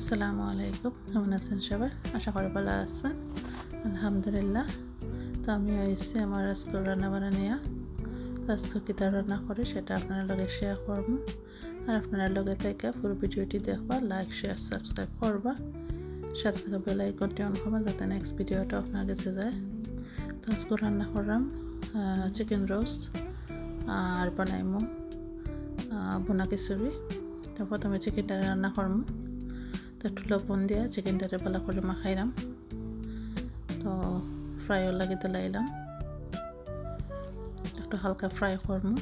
আসসালামু আলাইকুম, কেমন আছেন সবাই? আশা করি ভালো আছেন। আলহামদুলিল্লাহ। তো আমি আইসি আমার আজকে রান্না বান্না নিয়ে আজকে কীটা রান্না করি সেটা আপনার লগে শেয়ার করবো। আর আপনার লগে থেকে পুরো ভিডিওটি দেখবা, লাইক শেয়ার সাবস্ক্রাইব করবা, সাথে থেকে বেল আইকনটি অন করবা যাতে নেক্সট ভিডিওটা আপনার কাছে যায়। তো আজকে রান্না করলাম চিকেন রোস্ট আর বানাইমু বোনা খিচুড়ি। তো প্রথমে চিকেনটা রান্না করবো। তো একটু লবণ দিয়ে চিকেনটারে ভালো করে মাখাইলাম। তো ফ্রাইও লাগে দিলাইলাম, একটু হালকা ফ্রাই করবো।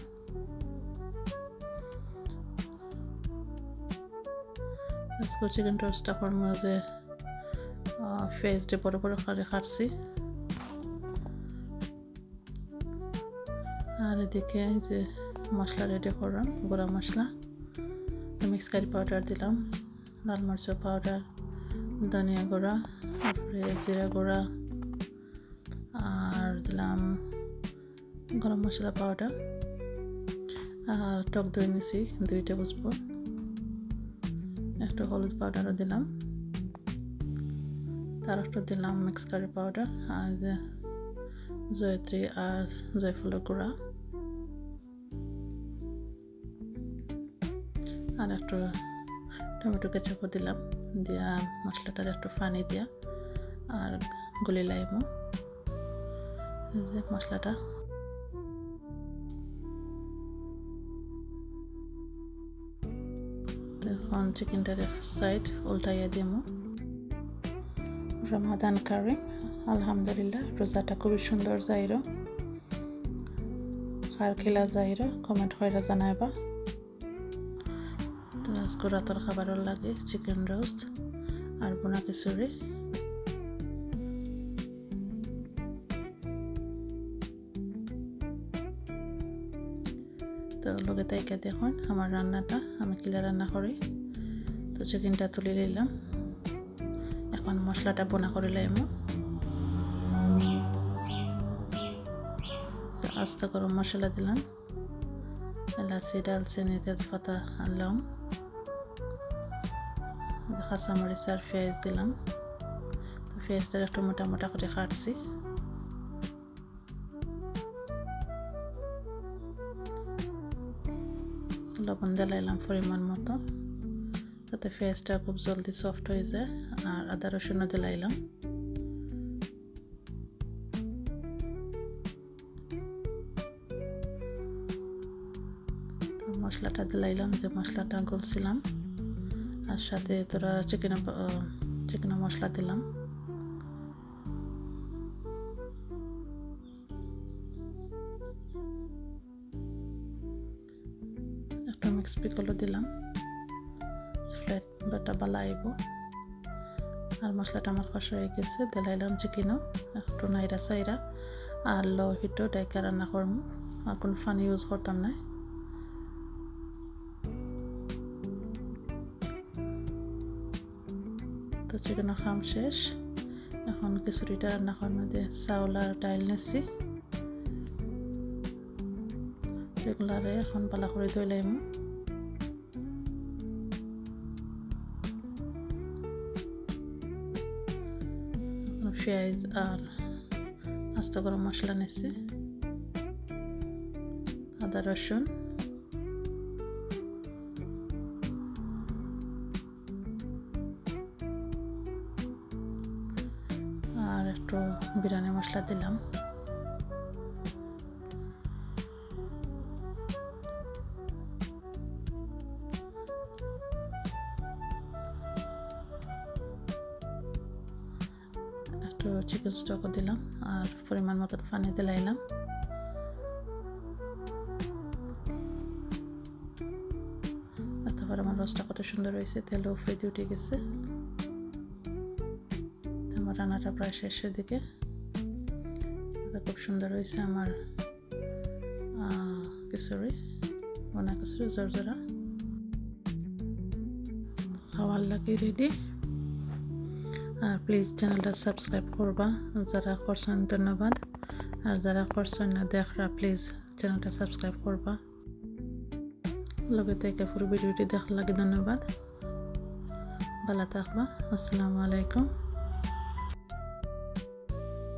আজকে চিকেন রোস্টটা করবো যে ফেস দিয়ে বড় বড় করে কাটছি। আর এদিকে যে মশলা রেডি করলাম, গুঁড়া মশলা, মিক্স কারি পাউডার দিলাম, লাল মরিচ পাউডার, ধনিয়া গুঁড়া, তারপরে জিরা গুঁড়া, আর দিলাম গরম মশলা পাউডার, আর টক দই নিছি 2 টেবিল স্পুন, একটু হলুদ পাউডারও দিলাম, তার একটু দিলাম মিক্স কারি পাউডার, আর জয়ত্রী আর জয়ফলের গুঁড়া, আর একটু টমেটো কেচাপও দিলাম। দিয়া মশলাটার একটু পানি দিয়া আর গুলি লাইমু যে মশলাটা। এখন চিকেনটার সাইড উল্টাইয়া দিমু। রমাদান কারিম, আলহামদুলিল্লাহ। রোজাটা খুবই সুন্দর যাইরো। কার খেলা যাইরো কমেন্ট করে জানাইবা। তো আজকে রাতের খাবারও লাগে চিকেন রোস্ট আর বোনা খিচুড়ি। তো লগে তাইকে দেখুন আমার রান্নাটা আমি কিলা রান্না করি। তো চিকেনটা তুলে নিলাম, এখন মশলাটা বোনা করে লাইমু। আস্তে গরম মশলা দিলাম, এলাচি, দালচিনি, তেজপাতা আর লং, কাঁচামরিচ আর পেঁয়াজ দিলাম। তো পেঁয়াজটা একটু মোটা মোটা করে কাটছি। লবণ দিলাম পরিমাণ মতো যাতে পেঁয়াজটা খুব জলদি সফট হয়ে যায়। আর আদা রসুনও দিলাম। তো মশলাটা দিলাম, যে মশলাটা গলছিলাম, আর সাথে তোরা চিকেন মশলা দিলাম। একটু মিক্স পিকলও দিলাম, ফ্লেট বাটা বালাইব। আর মশলাটা আমার কষা হয়ে গেছে, দিলাইলাম চিকেনও, একটু নাইরা সাইরা আর লো হিটও ডাইকা রান্না করবো। আর কোনো পানি ইউজ করতাম না। তো চিকেনও খাম শেষ। এখন খিচুড়িটা রান্না করার মধ্যে চাউল আর ডাইল নিচ্ছি। এগুলারে এখন পালা করে ধুই লাইমু। পেঁয়াজ আর আস্ত গরম মশলা নিচ্ছি, আদা রসুন, আর একটু বিরিয়ানি মশলা দিলাম। একটু চিকেন স্টকও দিলাম আর পরিমাণ মতন পানি দিলাইলাম। তারপর আমার রোস্টটা কত সুন্দর হয়েছে, তেলও উপরে দিয়ে উঠে গেছে। আমার রান্নাটা প্রায় শেষের দিকে। খুব সুন্দর হয়েছে আমার খিচুড়ি, বোনা খিচুড়ি জোরজোরা। খাওয়ার লাগে রেডি। আর প্লিজ চ্যানেলটা সাবস্ক্রাইব করবা, যারা করছেন ধন্যবাদ, আর যারা করছেন না দেখরা প্লিজ চ্যানেলটা সাবস্ক্রাইব করবা। লগে থেকে পুরো ভিডিওটি দেখার লাগে ধন্যবাদ। ভালো থাকবা। আসসালামু আলাইকুম।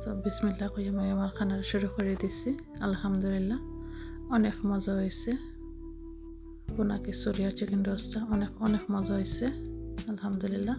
তো বিসমিল্লাহ কইয়া আমি আমার খানা শুরু করে দিছি। আলহামদুলিল্লাহ অনেক মজা হয়েছে। বোনা খিচুড়ি আর চিকেন রোস্টটা অনেক মজা হয়েছে। আলহামদুলিল্লাহ।